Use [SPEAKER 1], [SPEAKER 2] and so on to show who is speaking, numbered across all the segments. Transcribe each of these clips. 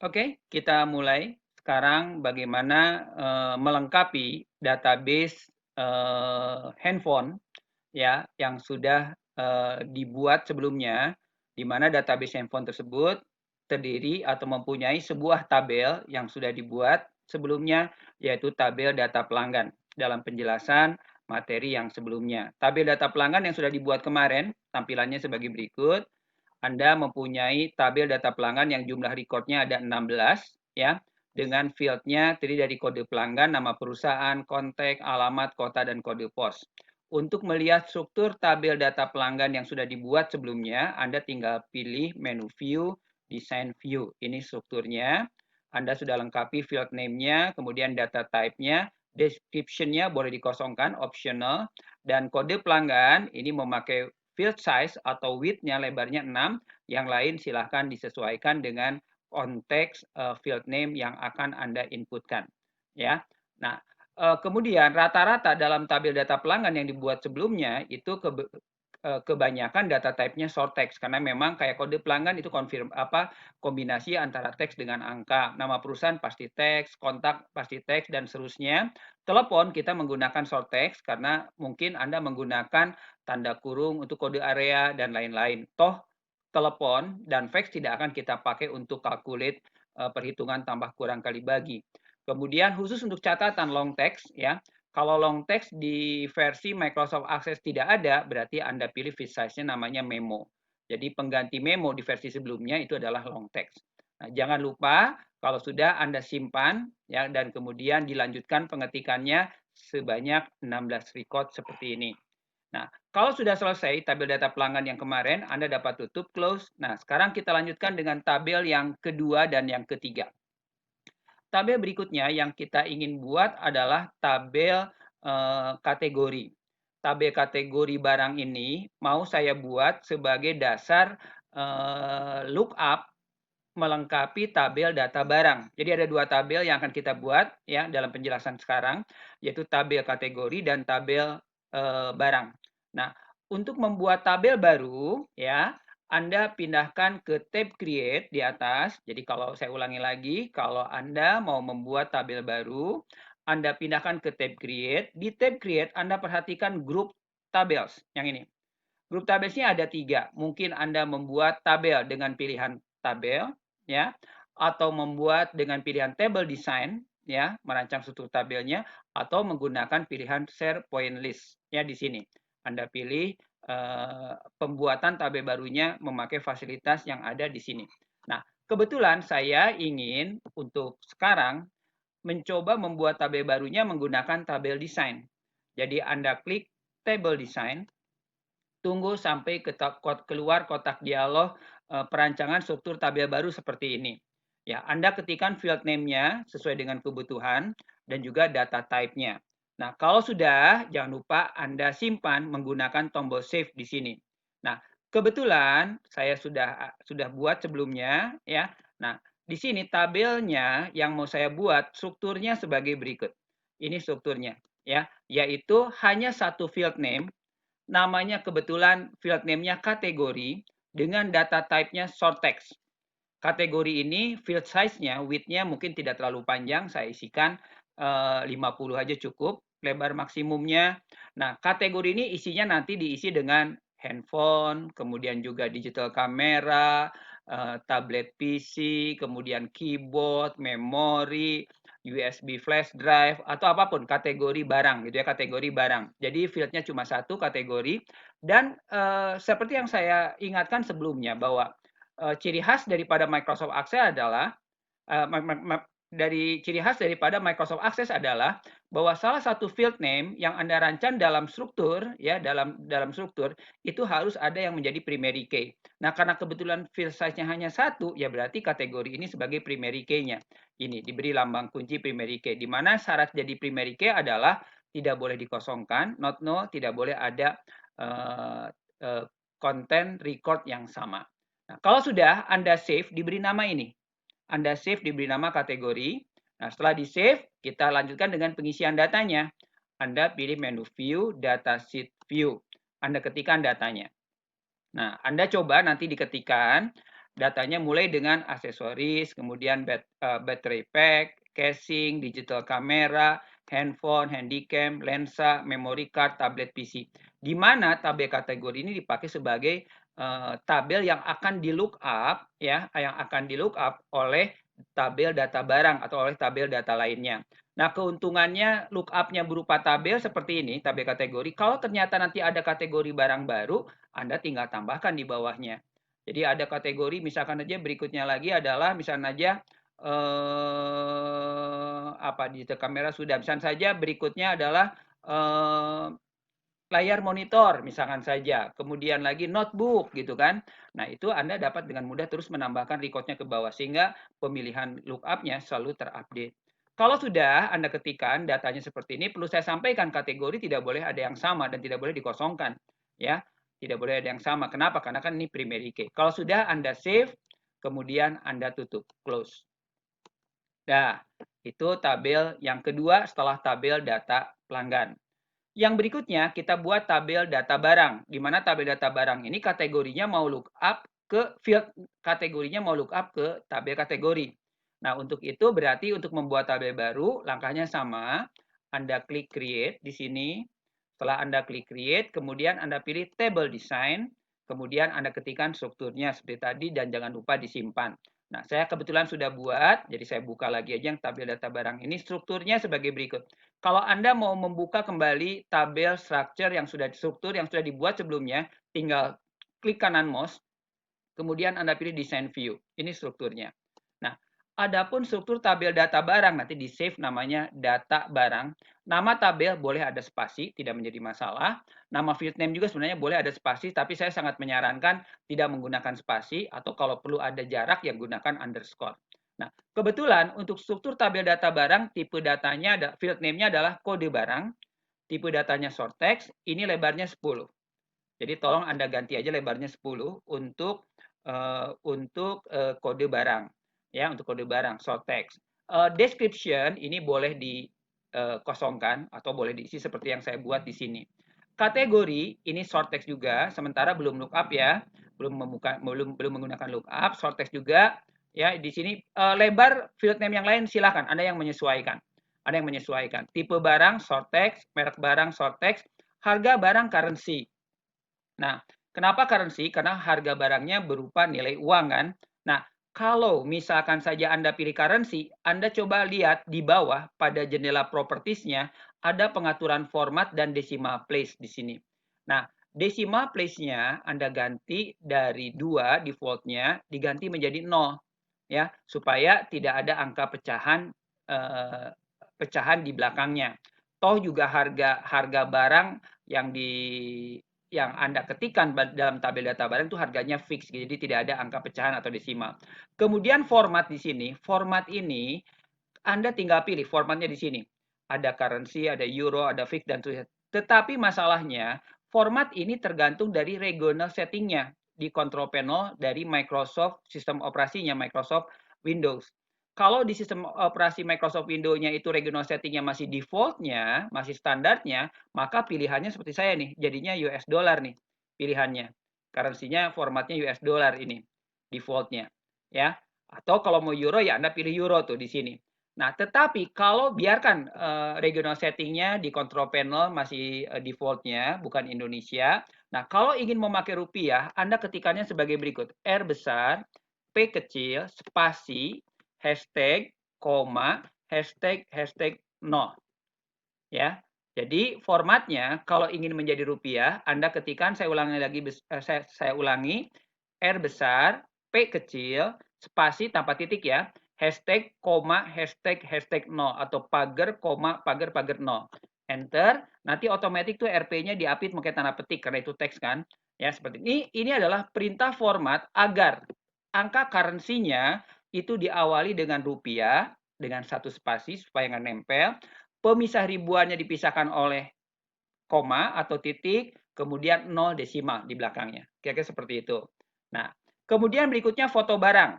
[SPEAKER 1] Oke, kita mulai. Sekarang bagaimana melengkapi database handphone ya yang sudah dibuat sebelumnya, di mana database handphone tersebut terdiri atau mempunyai sebuah tabel yang sudah dibuat sebelumnya, yaitu tabel data pelanggan dalam penjelasan materi yang sebelumnya. Tabel data pelanggan yang sudah dibuat kemarin tampilannya sebagai berikut. Anda mempunyai tabel data pelanggan yang jumlah recordnya ada 16 ya, dengan fieldnya terdiri dari kode pelanggan, nama perusahaan, kontak, alamat, kota, dan kode pos. Untuk melihat struktur tabel data pelanggan yang sudah dibuat sebelumnya, Anda tinggal pilih menu view, design view. Ini strukturnya. Anda sudah lengkapi field name-nya, kemudian data type-nya, description-nya boleh dikosongkan, optional, dan kode pelanggan ini memakai field size atau width-nya lebarnya 6, yang lain silahkan disesuaikan dengan konteks field name yang akan Anda inputkan. Ya. Nah, kemudian rata-rata dalam tabel data pelanggan yang dibuat sebelumnya itu kebanyakan data type-nya short text karena memang kayak kode pelanggan itu kombinasi antara teks dengan angka. Nama perusahaan pasti teks, kontak pasti teks dan seterusnya. Telepon kita menggunakan short text karena mungkin Anda menggunakan tanda kurung untuk kode area dan lain-lain. Toh telepon dan fax tidak akan kita pakai untuk calculate perhitungan tambah kurang kali bagi. Kemudian khusus untuk catatan long text ya. Kalau long text di versi Microsoft Access tidak ada, berarti Anda pilih font size-nya namanya memo. Jadi pengganti memo di versi sebelumnya itu adalah long text. Nah, jangan lupa kalau sudah Anda simpan ya dan kemudian dilanjutkan pengetikannya sebanyak 16 record seperti ini. Nah, kalau sudah selesai tabel data pelanggan yang kemarin, Anda dapat tutup close. Nah, sekarang kita lanjutkan dengan tabel yang kedua dan yang ketiga. Tabel berikutnya yang kita ingin buat adalah tabel kategori. Tabel kategori barang ini mau saya buat sebagai dasar lookup melengkapi tabel data barang. Jadi ada dua tabel yang akan kita buat ya dalam penjelasan sekarang, yaitu tabel kategori dan tabel barang. Nah, untuk membuat tabel baru ya, Anda pindahkan ke tab create di atas. Jadi kalau saya ulangi lagi, kalau Anda mau membuat tabel baru, Anda pindahkan ke tab create. Di tab create Anda perhatikan group tables yang ini. Grup tabelsnya ada 3. Mungkin Anda membuat tabel dengan pilihan tabel, ya, atau membuat dengan pilihan table design, ya, merancang struktur tabelnya, atau menggunakan pilihan share point list, ya, di sini. Anda pilih pembuatan tabel barunya memakai fasilitas yang ada di sini. Nah, kebetulan saya ingin untuk sekarang mencoba membuat tabel barunya menggunakan tabel design. Jadi Anda klik table design, tunggu sampai keluar kotak dialog perancangan struktur tabel baru seperti ini. Ya, Anda ketikkan field name-nya sesuai dengan kebutuhan dan juga data type-nya. Nah, kalau sudah, jangan lupa Anda simpan menggunakan tombol save di sini. Nah, kebetulan saya sudah buat sebelumnya ya. Nah, di sini tabelnya yang mau saya buat strukturnya sebagai berikut. Ini strukturnya ya, yaitu hanya satu field name, namanya kebetulan field name-nya kategori dengan data type-nya short text. Kategori ini field size-nya, width-nya mungkin tidak terlalu panjang, saya isikan 50 aja cukup, lebar maksimumnya. Nah, kategori ini isinya nanti diisi dengan handphone, kemudian juga digital kamera, tablet PC, kemudian keyboard, memori, USB flash drive, atau apapun kategori barang gitu ya, kategori barang. Jadi fieldnya cuma satu kategori dan seperti yang saya ingatkan sebelumnya bahwa ciri khas daripada Microsoft Access adalah Microsoft Access adalah bahwa salah satu field name yang Anda rancang dalam struktur ya dalam struktur itu harus ada yang menjadi primary key. Nah, karena kebetulan field size-nya hanya satu, ya berarti kategori ini sebagai primary key-nya. Ini diberi lambang kunci primary key, di mana syarat jadi primary key adalah tidak boleh dikosongkan, not null, tidak boleh ada konten record yang sama. Nah, kalau sudah Anda save, diberi nama ini. Anda save diberi nama kategori. Nah, setelah di-save, kita lanjutkan dengan pengisian datanya. Anda pilih menu view, data sheet view. Anda ketikkan datanya. Nah, Anda coba nanti diketikkan Datanya mulai dengan aksesoris, kemudian baterai pack, casing, digital kamera, handphone, handycam, lensa, memory card, tablet PC. Di mana tabel kategori ini dipakai sebagai tabel yang akan di lookup ya, yang akan di lookup oleh tabel data barang atau oleh tabel data lainnya. Nah, keuntungannya lookup-nya berupa tabel seperti ini, tabel kategori. Kalau ternyata nanti ada kategori barang baru, Anda tinggal tambahkan di bawahnya. Jadi ada kategori, misalkan aja berikutnya lagi adalah misalnya aja digital kamera sudah. Misalnya saja berikutnya adalah layar monitor misalkan saja, kemudian lagi notebook gitu kan. Nah, itu Anda dapat dengan mudah terus menambahkan recordnya ke bawah sehingga pemilihan lookup-nya selalu terupdate. Kalau sudah Anda ketikkan datanya seperti ini, perlu saya sampaikan kategori tidak boleh ada yang sama dan tidak boleh dikosongkan, ya. Tidak boleh ada yang sama. Kenapa? Karena kan ini primary key. Kalau sudah Anda save, kemudian Anda tutup, close. Nah, itu tabel yang kedua setelah tabel data pelanggan. Yang berikutnya kita buat tabel data barang, di mana tabel data barang ini kategorinya mau lookup ke field kategorinya mau lookup ke tabel kategori. Nah, untuk itu berarti untuk membuat tabel baru langkahnya sama. Anda klik create di sini. Setelah Anda klik create, kemudian Anda pilih table design, kemudian Anda ketikkan strukturnya seperti tadi dan jangan lupa disimpan. Nah, saya kebetulan sudah buat, jadi saya buka lagi aja yang tabel data barang ini. Strukturnya sebagai berikut. Kalau Anda mau membuka kembali tabel struktur yang sudah dibuat sebelumnya, tinggal klik kanan mouse, kemudian Anda pilih design view. Ini strukturnya. Nah, adapun struktur tabel data barang nanti di save namanya data barang. Nama tabel boleh ada spasi, tidak menjadi masalah. Nama field name juga sebenarnya boleh ada spasi, tapi saya sangat menyarankan tidak menggunakan spasi atau kalau perlu ada jarak yang gunakan underscore. Nah, kebetulan untuk struktur tabel data barang, tipe datanya ada field name-nya adalah kode barang, tipe datanya short text, ini lebarnya 10. Jadi tolong Anda ganti aja lebarnya 10 untuk kode barang. Ya, untuk kode barang short text. Description ini boleh dikosongkan atau boleh diisi seperti yang saya buat di sini. Kategori ini short text juga, sementara belum lookup ya, belum menggunakan lookup, short text juga. Ya, di sini lebar field name yang lain silakan Anda yang menyesuaikan. Ada yang menyesuaikan. Tipe barang short text, merek barang short text, harga barang currency. Nah, kenapa currency? Karena harga barangnya berupa nilai uang kan. Nah, kalau misalkan saja Anda pilih currency, Anda coba lihat di bawah pada jendela propertiesnya ada pengaturan format dan decimal place di sini. Nah, decimal place-nya Anda ganti dari 2 default-nya diganti menjadi 0 ya, supaya tidak ada angka pecahan di belakangnya. Toh juga harga barang yang Anda ketikkan dalam tabel data barang itu harganya fix, jadi tidak ada angka pecahan atau desimal. Kemudian format di sini, format ini Anda tinggal pilih formatnya di sini. Ada currency, ada euro, ada fix dan seterusnya. Tetapi masalahnya format ini tergantung dari regional settingnya di control panel dari Microsoft sistem operasinya Microsoft Windows. Kalau di sistem operasi Microsoft Windows-nya itu regional settingnya masih default-nya, masih standarnya, maka pilihannya seperti saya nih, jadinya US dollar nih pilihannya. Currency-nya formatnya US dollar ini, default-nya. Ya. Atau kalau mau euro ya Anda pilih euro tuh di sini. Nah, tetapi kalau biarkan regional settingnya di control panel masih default-nya, bukan Indonesia. Nah, kalau ingin memakai rupiah, Anda ketikannya sebagai berikut. R besar, P kecil, spasi, hashtag, koma, hashtag 0. Ya. Jadi formatnya kalau ingin menjadi rupiah, Anda ketikkan, saya ulangi lagi, saya ulangi, R besar, P kecil, spasi tanpa titik ya, hashtag, koma, hashtag 0 atau pagar, koma, pagar 0. Enter, nanti otomatis tuh RP-nya diapit pakai tanda petik karena itu teks kan. Ya, seperti ini. Ini adalah perintah format agar angka currency-nya itu diawali dengan rupiah dengan satu spasi supaya nggak nempel. Pemisah ribuannya dipisahkan oleh koma atau titik, kemudian 0 desimal di belakangnya. Kira-kira seperti itu. Nah, kemudian berikutnya foto barang.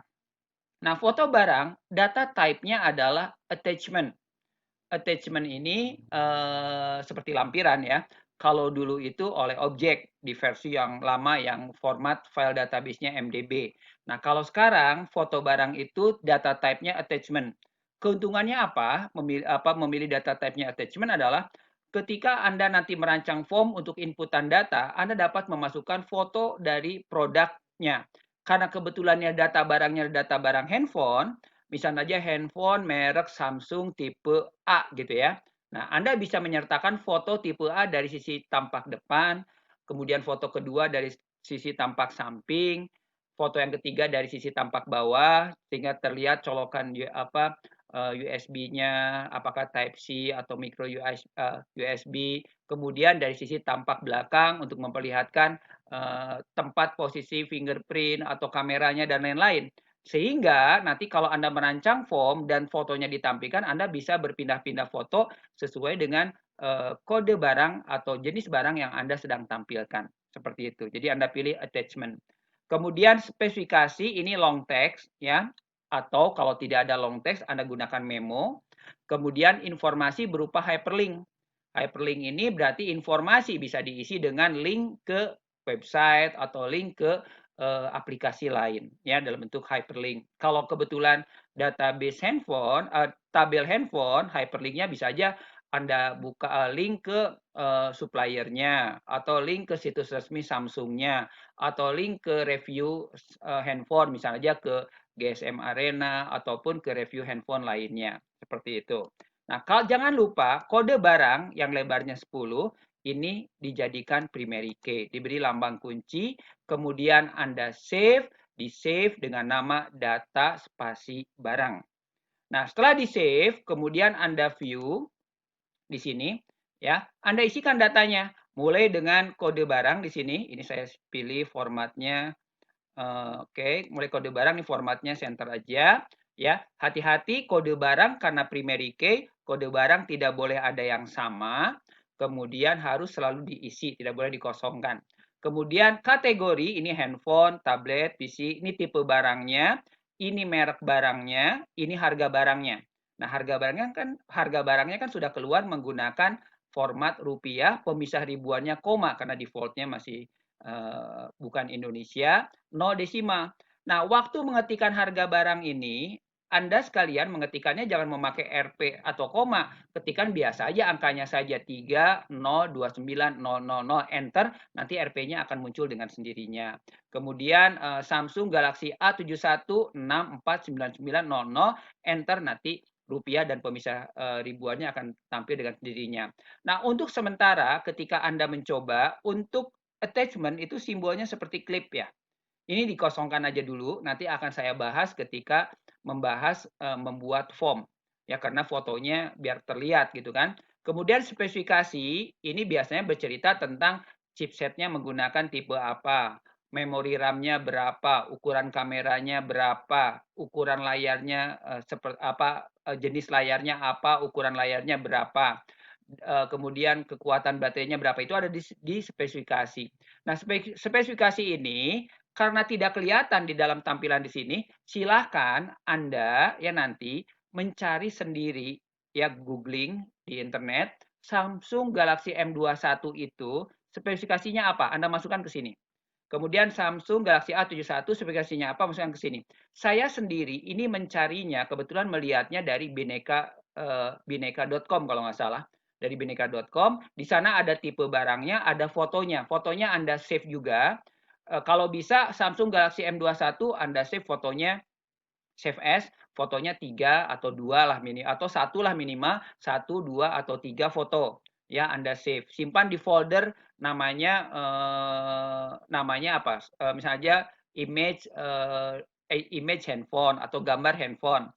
[SPEAKER 1] Nah, foto barang, data type-nya adalah attachment. Attachment ini seperti lampiran ya. Kalau dulu itu oleh objek di versi yang lama yang format file database-nya MDB. Nah, kalau sekarang foto barang itu data type-nya attachment. Keuntungannya apa? Memilih data type-nya attachment adalah ketika Anda nanti merancang form untuk inputan data, Anda dapat memasukkan foto dari produknya. Karena kebetulannya data barangnya data barang handphone, misalnya aja handphone merek Samsung tipe A gitu ya. Nah, Anda bisa menyertakan foto tipe A dari sisi tampak depan, kemudian foto kedua dari sisi tampak samping, foto yang ketiga dari sisi tampak bawah, sehingga terlihat colokan USB-nya, apakah Type C atau micro USB. Kemudian dari sisi tampak belakang untuk memperlihatkan tempat posisi fingerprint atau kameranya dan lain-lain. Sehingga nanti kalau Anda merancang form dan fotonya ditampilkan, Anda bisa berpindah-pindah foto sesuai dengan kode barang atau jenis barang yang Anda sedang tampilkan. Seperti itu. Jadi Anda pilih attachment. Kemudian spesifikasi ini long text ya, atau kalau tidak ada long text Anda gunakan memo. Kemudian informasi berupa hyperlink. Hyperlink ini berarti informasi bisa diisi dengan link ke website atau link ke aplikasi lain ya dalam bentuk hyperlink. Kalau kebetulan database handphone, tabel handphone, hyperlinknya bisa aja Anda buka link ke suppliernya atau link ke situs resmi Samsungnya atau link ke review handphone misalnya aja ke GSM Arena ataupun ke review handphone lainnya seperti itu. Nah, kalau jangan lupa kode barang yang lebarnya 10 ini dijadikan primary key, diberi lambang kunci, kemudian Anda save, di-save dengan nama data spasi barang. Nah, setelah di-save, kemudian Anda view di sini, ya. Anda isikan datanya, mulai dengan kode barang di sini. Ini saya pilih formatnya. Oke, mulai kode barang ini formatnya center aja. Ya, hati-hati kode barang karena primary key, kode barang tidak boleh ada yang sama. Kemudian harus selalu diisi, tidak boleh dikosongkan. Kemudian kategori ini handphone, tablet, PC, ini tipe barangnya, ini merek barangnya, ini harga barangnya. Nah, harga barangnya kan sudah keluar menggunakan format rupiah, pemisah ribuannya koma karena defaultnya masih bukan Indonesia, 0 desimal. Nah, waktu mengetikkan harga barang ini, Anda sekalian mengetikkannya jangan memakai RP atau koma. Ketikkan biasa aja angkanya saja 302900 enter, nanti RP-nya akan muncul dengan sendirinya. Kemudian Samsung Galaxy A71649900 enter, nanti rupiah dan pemisah ribuannya akan tampil dengan sendirinya. Nah, untuk sementara ketika Anda mencoba untuk attachment itu simbolnya seperti klip ya. Ini dikosongkan aja dulu, nanti akan saya bahas ketika membahas membuat form. Ya, karena fotonya biar terlihat gitu kan. Kemudian spesifikasi, ini biasanya bercerita tentang chipsetnya menggunakan tipe apa, memori RAM-nya berapa, ukuran kameranya berapa, ukuran layarnya seperti apa, jenis layarnya apa, ukuran layarnya berapa, kemudian kekuatan baterainya berapa, itu ada di spesifikasi. Nah, spesifikasi ini karena tidak kelihatan di dalam tampilan di sini, silahkan Anda ya nanti mencari sendiri ya googling di internet Samsung Galaxy M21 itu spesifikasinya apa? Anda masukkan ke sini. Kemudian Samsung Galaxy A71 spesifikasinya apa? Masukkan ke sini. Saya sendiri ini mencarinya kebetulan melihatnya dari bineka.com kalau nggak salah. Dari bineka.com, di sana ada tipe barangnya, ada fotonya. Fotonya Anda save juga. Kalau bisa Samsung Galaxy M21 Anda save fotonya, save as, fotonya 3 atau 2 lah atau 1 lah minimal, 1, 2 atau 3 foto. Ya, Anda save. Simpan di folder namanya apa? Misalnya image handphone atau gambar handphone.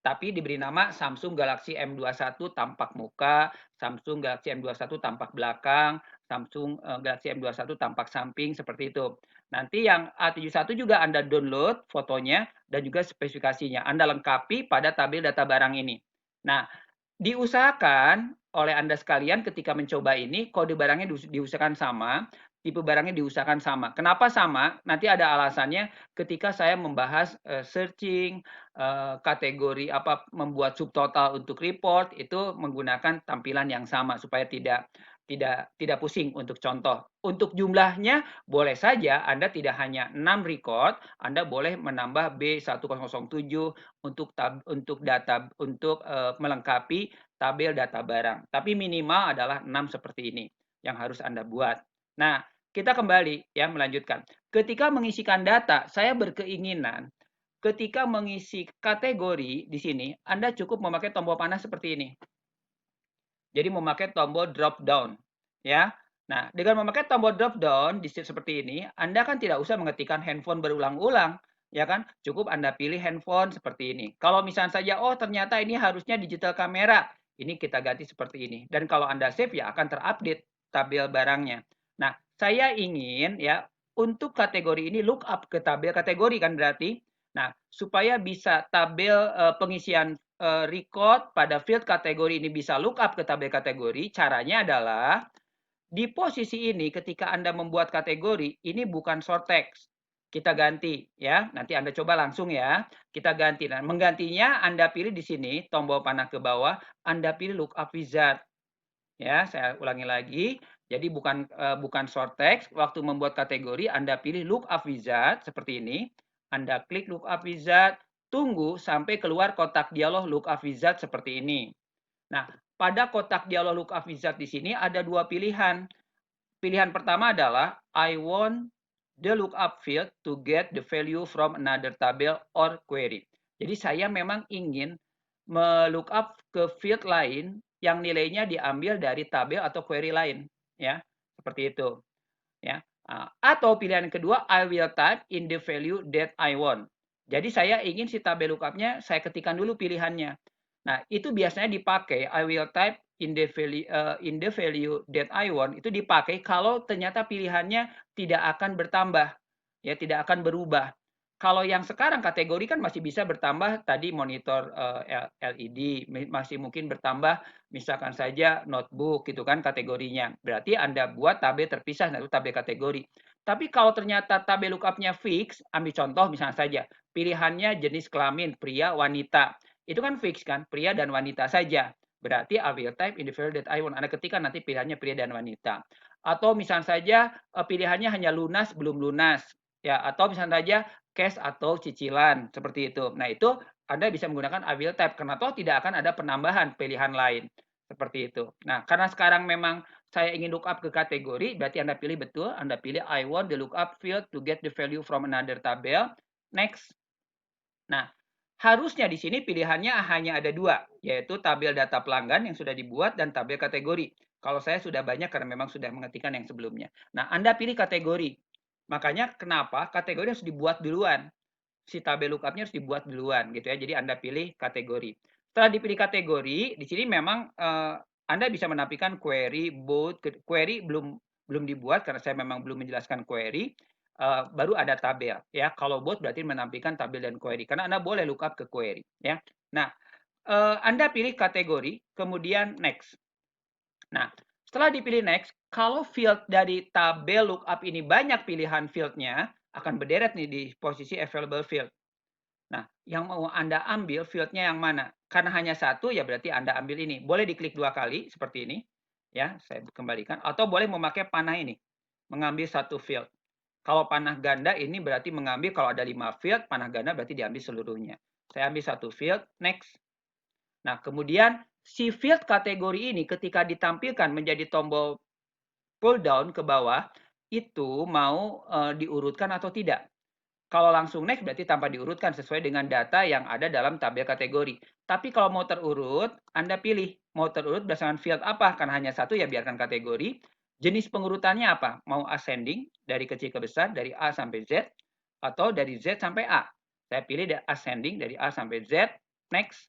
[SPEAKER 1] Tapi diberi nama Samsung Galaxy M21 tampak muka, Samsung Galaxy M21 tampak belakang, Samsung Galaxy M21 tampak samping, seperti itu. Nanti yang A71 juga Anda download fotonya dan juga spesifikasinya. Anda lengkapi pada tabel data barang ini. Nah, diusahakan oleh Anda sekalian ketika mencoba ini, kode barangnya diusahakan sama, tipe barangnya diusahakan sama. Kenapa sama? Nanti ada alasannya ketika saya membahas searching, kategori apa, membuat subtotal untuk report, itu menggunakan tampilan yang sama supaya tidak pusing untuk contoh. Untuk jumlahnya boleh saja Anda tidak hanya 6 record, Anda boleh menambah B1007 untuk data melengkapi tabel data barang. Tapi minimal adalah 6 seperti ini yang harus Anda buat. Nah, kita kembali ya melanjutkan. Ketika mengisikan data, saya berkeinginan ketika mengisi kategori di sini Anda cukup memakai tombol panah seperti ini. Jadi memakai tombol drop down, ya. Nah, dengan memakai tombol drop down di seperti ini, Anda kan tidak usah mengetikkan handphone berulang-ulang, ya kan? Cukup Anda pilih handphone seperti ini. Kalau misalnya saja, oh ternyata ini harusnya digital kamera, ini kita ganti seperti ini. Dan kalau Anda save ya akan terupdate tabel barangnya. Nah, saya ingin ya untuk kategori ini look up ke tabel kategori kan berarti. Nah, supaya bisa tabel pengisian record pada field kategori ini bisa lookup ke tabel kategori, caranya adalah di posisi ini ketika Anda membuat kategori, ini bukan short text. Kita ganti ya. Nanti Anda coba langsung ya. Kita ganti. Nah, menggantinya Anda pilih di sini tombol panah ke bawah, Anda pilih lookup wizard. Ya, saya ulangi lagi. Jadi bukan short text. Waktu membuat kategori Anda pilih lookup wizard seperti ini. Anda klik lookup wizard, tunggu sampai keluar kotak dialog lookup wizard seperti ini. Nah, pada kotak dialog lookup wizard di sini ada dua pilihan. Pilihan pertama adalah I want the lookup field to get the value from another table or query. Jadi saya memang ingin melookup ke field lain yang nilainya diambil dari tabel atau query lain, ya. Seperti itu, ya. Atau pilihan kedua, I will type in the value that I want. Jadi saya ingin si tabel lookupnya saya ketikkan dulu pilihannya. Nah, itu biasanya dipakai I will type in the value that I want itu dipakai kalau ternyata pilihannya tidak akan bertambah, ya tidak akan berubah. Kalau yang sekarang kategori kan masih bisa bertambah tadi monitor LED, masih mungkin bertambah misalkan saja notebook gitu kan kategorinya. Berarti Anda buat tabel terpisah, nah itu tabel kategori. Tapi kalau ternyata tabel lookupnya fix, ambil contoh misalnya saja, pilihannya jenis kelamin pria, wanita. Itu kan fix kan, pria dan wanita saja. Berarti I will type in the value that I want. Anda ketikkan nanti pilihannya pria dan wanita. Atau misalnya saja pilihannya hanya lunas, belum lunas. Ya, atau misalnya saja cash atau cicilan seperti itu. Nah, itu Anda bisa menggunakan I will type karena toh tidak akan ada penambahan pilihan lain seperti itu. Nah, karena sekarang memang saya ingin lookup ke kategori, berarti Anda pilih betul, Anda pilih I want the lookup field to get the value from another table. Next. Nah, harusnya di sini pilihannya hanya ada dua, yaitu tabel data pelanggan yang sudah dibuat dan tabel kategori. Kalau saya sudah banyak karena memang sudah mengetikkan yang sebelumnya. Nah, Anda pilih kategori. Makanya kenapa kategori harus dibuat duluan. Si tabel lookupnya harus dibuat duluan gitu ya. Jadi Anda pilih kategori. Setelah dipilih kategori, di sini memang Anda bisa menampilkan query, both query belum dibuat karena saya memang belum menjelaskan query. Baru ada tabel ya. Kalau bot berarti menampilkan tabel dan query karena Anda boleh lookup ke query ya. Nah, Anda pilih kategori, kemudian next. Nah, setelah dipilih next, kalau field dari tabel lookup ini banyak pilihan fieldnya, akan berderet nih di posisi available field. Nah, yang mau Anda ambil fieldnya yang mana? Karena hanya satu, ya berarti Anda ambil ini. Boleh diklik 2 kali, seperti ini. Ya, saya kembalikan. Atau boleh memakai panah ini. Mengambil satu field. Kalau panah ganda ini berarti mengambil, kalau ada 5 field, panah ganda berarti diambil seluruhnya. Saya ambil satu field, next. Nah, kemudian si field kategori ini ketika ditampilkan menjadi tombol pull down ke bawah, itu mau diurutkan atau tidak. Kalau langsung next berarti tanpa diurutkan sesuai dengan data yang ada dalam tabel kategori. Tapi kalau mau terurut, Anda pilih mau terurut berdasarkan field apa? Karena hanya satu ya biarkan kategori. Jenis pengurutannya apa? Mau ascending dari kecil ke besar dari A sampai Z atau dari Z sampai A. Saya pilih ascending dari A sampai Z. Next.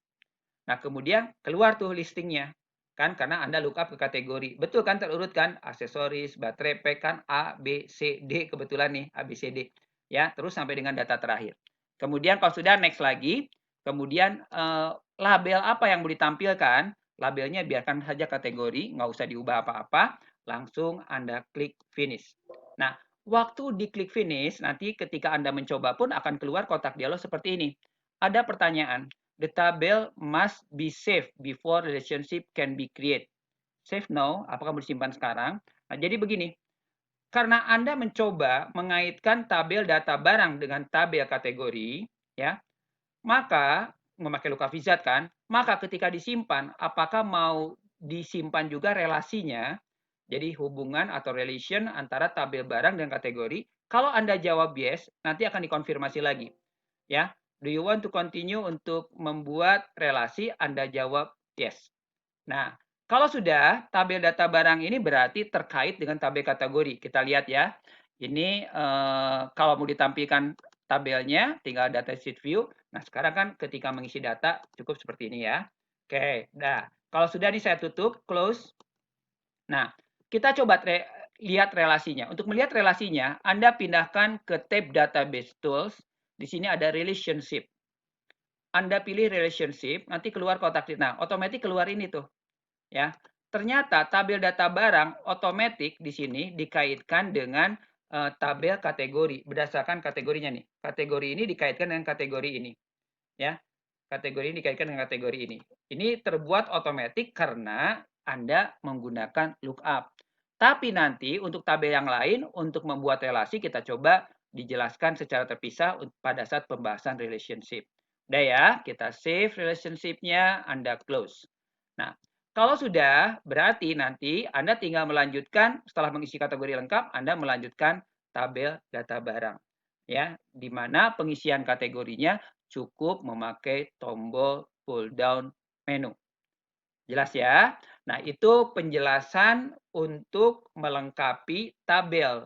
[SPEAKER 1] Nah, kemudian keluar tuh listingnya. Kan karena Anda lookup ke kategori. Betul kan terurut kan? Aksesoris, baterai pack kan A, B, C, D kebetulan nih A, B, C, D. Ya, terus sampai dengan data terakhir. Kemudian kalau sudah next lagi, kemudian label apa yang mau ditampilkan? Labelnya biarkan saja kategori, nggak usah diubah apa-apa, langsung Anda klik finish. Nah, waktu diklik finish, nanti ketika Anda mencoba pun akan keluar kotak dialog seperti ini. Ada pertanyaan, the table must be saved before relationship can be created. Save now, apakah mau disimpan sekarang? Nah, jadi begini, karena Anda mencoba mengaitkan tabel data barang dengan tabel kategori, ya, maka memakai Lukavizat kan, maka ketika disimpan, apakah mau disimpan juga relasinya, jadi hubungan atau relation antara tabel barang dan kategori. Kalau Anda jawab yes, nanti akan dikonfirmasi lagi. Ya, do you want to continue untuk membuat relasi? Anda jawab yes. Nah, kalau sudah, tabel data barang ini berarti terkait dengan tabel kategori. Kita lihat ya. Ini kalau mau ditampilkan tabelnya, tinggal data sheet view. Nah, sekarang kan ketika mengisi data cukup seperti ini ya. Oke, nah kalau sudah ini saya tutup, close. Nah, kita coba lihat relasinya. Untuk melihat relasinya, Anda pindahkan ke tab Database Tools. Di sini ada Relationship. Anda pilih Relationship, nanti keluar kotak. Nah, otomatis keluar ini tuh. Ya, ternyata tabel data barang otomatis di sini dikaitkan dengan tabel kategori berdasarkan kategorinya nih. Kategori ini dikaitkan dengan kategori ini, ya. Kategori ini dikaitkan dengan kategori ini. Ini terbuat otomatis karena Anda menggunakan lookup. Tapi nanti untuk tabel yang lain untuk membuat relasi kita coba dijelaskan secara terpisah pada saat pembahasan relationship. Udah ya, kita save relationship-nya, Anda close. Nah, kalau sudah, berarti nanti Anda tinggal melanjutkan setelah mengisi kategori lengkap, Anda melanjutkan tabel data barang. Ya, di mana pengisian kategorinya cukup memakai tombol pull down menu. Jelas ya? Nah, itu penjelasan untuk melengkapi tabel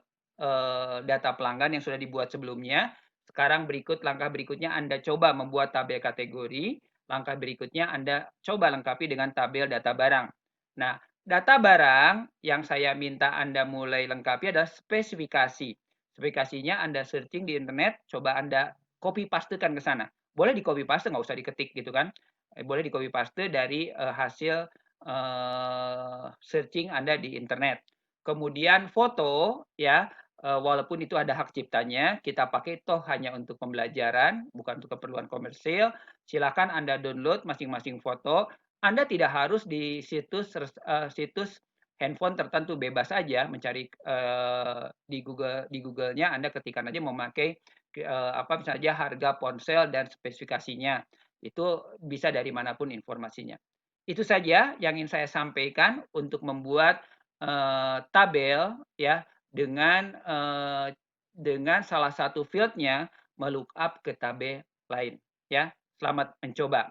[SPEAKER 1] data pelanggan yang sudah dibuat sebelumnya. Sekarang langkah berikutnya Anda coba membuat tabel kategori. Langkah berikutnya Anda coba lengkapi dengan tabel data barang. Nah, data barang yang saya minta Anda mulai lengkapi adalah spesifikasi. Spesifikasinya Anda searching di internet, coba Anda copy pastekan ke sana. Boleh di copy paste, nggak usah diketik gitu kan. Boleh di copy paste dari hasil searching Anda di internet. Kemudian foto ya, walaupun itu ada hak ciptanya, kita pakai toh hanya untuk pembelajaran, bukan untuk keperluan komersil. Silakan Anda download masing-masing foto. Anda tidak harus di situs handphone tertentu, bebas saja mencari di Google-nya Anda ketikkan aja memakai apa misalnya harga ponsel dan spesifikasinya. Itu bisa dari manapun informasinya. Itu saja yang ingin saya sampaikan untuk membuat tabel ya dengan salah satu fieldnya melookup ke tabel lain ya. Selamat mencoba.